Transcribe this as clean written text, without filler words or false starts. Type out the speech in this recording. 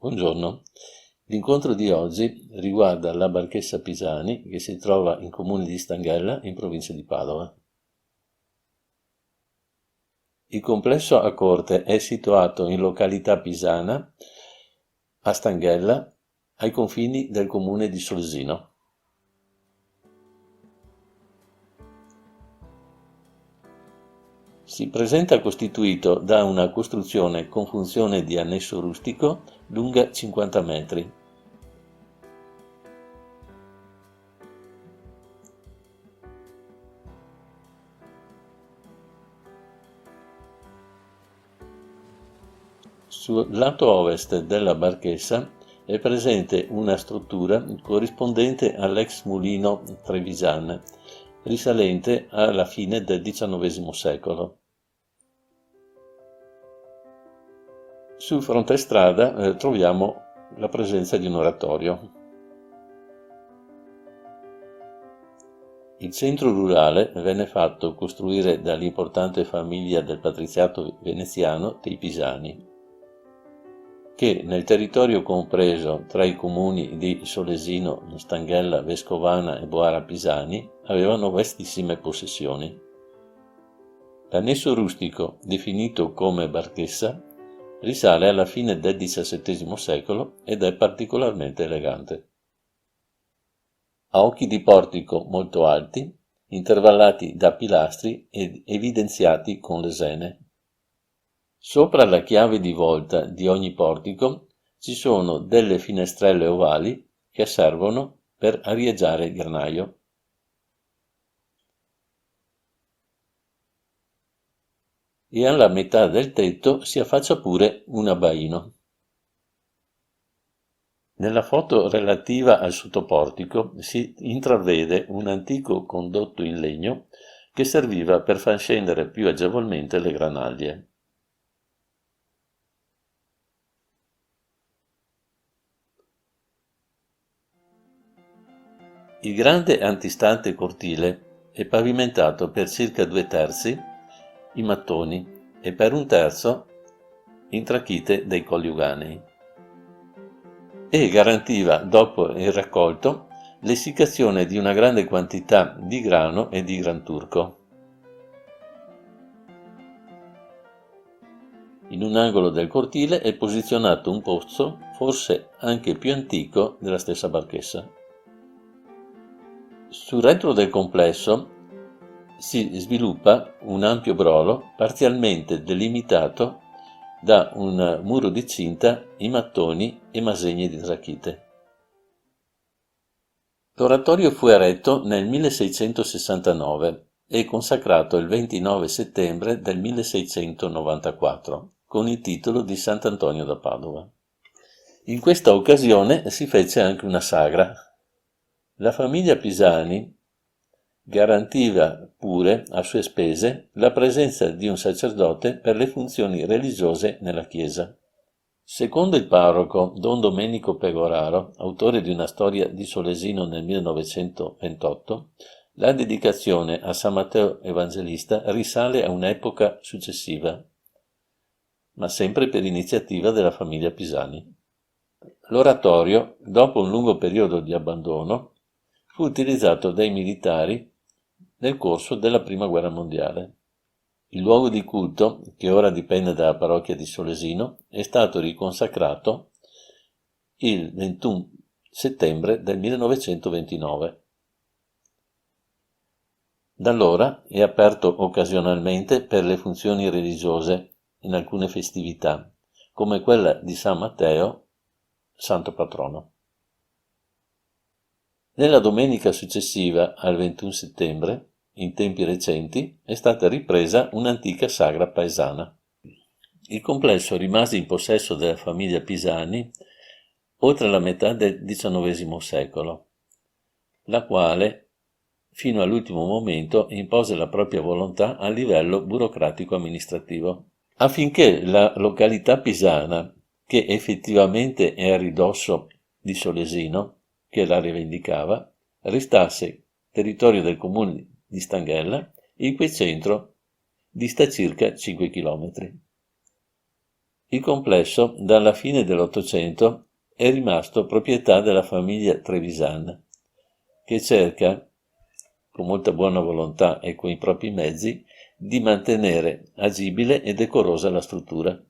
Buongiorno. L'incontro di oggi riguarda la Barchessa Pisani, che si trova in comune di Stanghella, in provincia di Padova. Il complesso a corte è situato in località Pisana, a Stanghella, ai confini del comune di Solesino. Si presenta costituito da una costruzione con funzione di annesso rustico lunga 50 metri. Sul lato ovest della barchessa è presente una struttura corrispondente all'ex mulino Trevisan, risalente alla fine del XIX secolo. Sul fronte strada troviamo la presenza di un oratorio. Il centro rurale venne fatto costruire dall'importante famiglia del patriziato veneziano dei Pisani, che nel territorio compreso tra i comuni di Solesino, Stanghella, Vescovana e Boara Pisani avevano vastissime possessioni. L'annesso rustico, definito come barchessa, risale alla fine del XVII secolo ed è particolarmente elegante. Ha occhi di portico molto alti, intervallati da pilastri ed evidenziati con lesene. Sopra la chiave di volta di ogni portico ci sono delle finestrelle ovali che servono per arieggiare il granaio. E alla metà del tetto si affaccia pure un abbaino. Nella foto relativa al sottoportico si intravede un antico condotto in legno che serviva per far scendere più agevolmente le granaglie. Il grande antistante cortile è pavimentato per circa 2/3 in mattoni e per 1/3 in trachite dei coniuganei e garantiva, dopo il raccolto, l'essiccazione di una grande quantità di grano e di granturco. In un angolo del cortile è posizionato un pozzo, forse anche più antico della stessa barchessa. Sul retro del complesso si sviluppa un ampio brolo parzialmente delimitato da un muro di cinta in mattoni e masegne di trachite. L'oratorio fu eretto nel 1669 e consacrato il 29 settembre del 1694 con il titolo di Sant'Antonio da Padova. In questa occasione si fece anche una sagra. La famiglia Pisani garantiva pure, a sue spese, la presenza di un sacerdote per le funzioni religiose nella chiesa. Secondo il parroco Don Domenico Pegoraro, autore di una storia di Solesino nel 1928, la dedicazione a San Matteo Evangelista risale a un'epoca successiva, ma sempre per iniziativa della famiglia Pisani. L'oratorio, dopo un lungo periodo di abbandono, fu utilizzato dai militari nel corso della Prima Guerra Mondiale. Il luogo di culto, che ora dipende dalla parrocchia di Solesino, è stato riconsacrato il 21 settembre del 1929. Da allora è aperto occasionalmente per le funzioni religiose in alcune festività, come quella di San Matteo, santo patrono. Nella domenica successiva al 21 settembre, in tempi recenti, è stata ripresa un'antica sagra paesana. Il complesso rimase in possesso della famiglia Pisani oltre la metà del XIX secolo, la quale, fino all'ultimo momento, impose la propria volontà a livello burocratico-amministrativo, affinché la località pisana, che effettivamente è a ridosso di Solesino, che la rivendicava, restasse territorio del comune di Stanghella, il cui centro dista circa 5 chilometri. Il complesso, dalla fine dell'Ottocento, è rimasto proprietà della famiglia Trevisan, che cerca, con molta buona volontà e con i propri mezzi, di mantenere agibile e decorosa la struttura.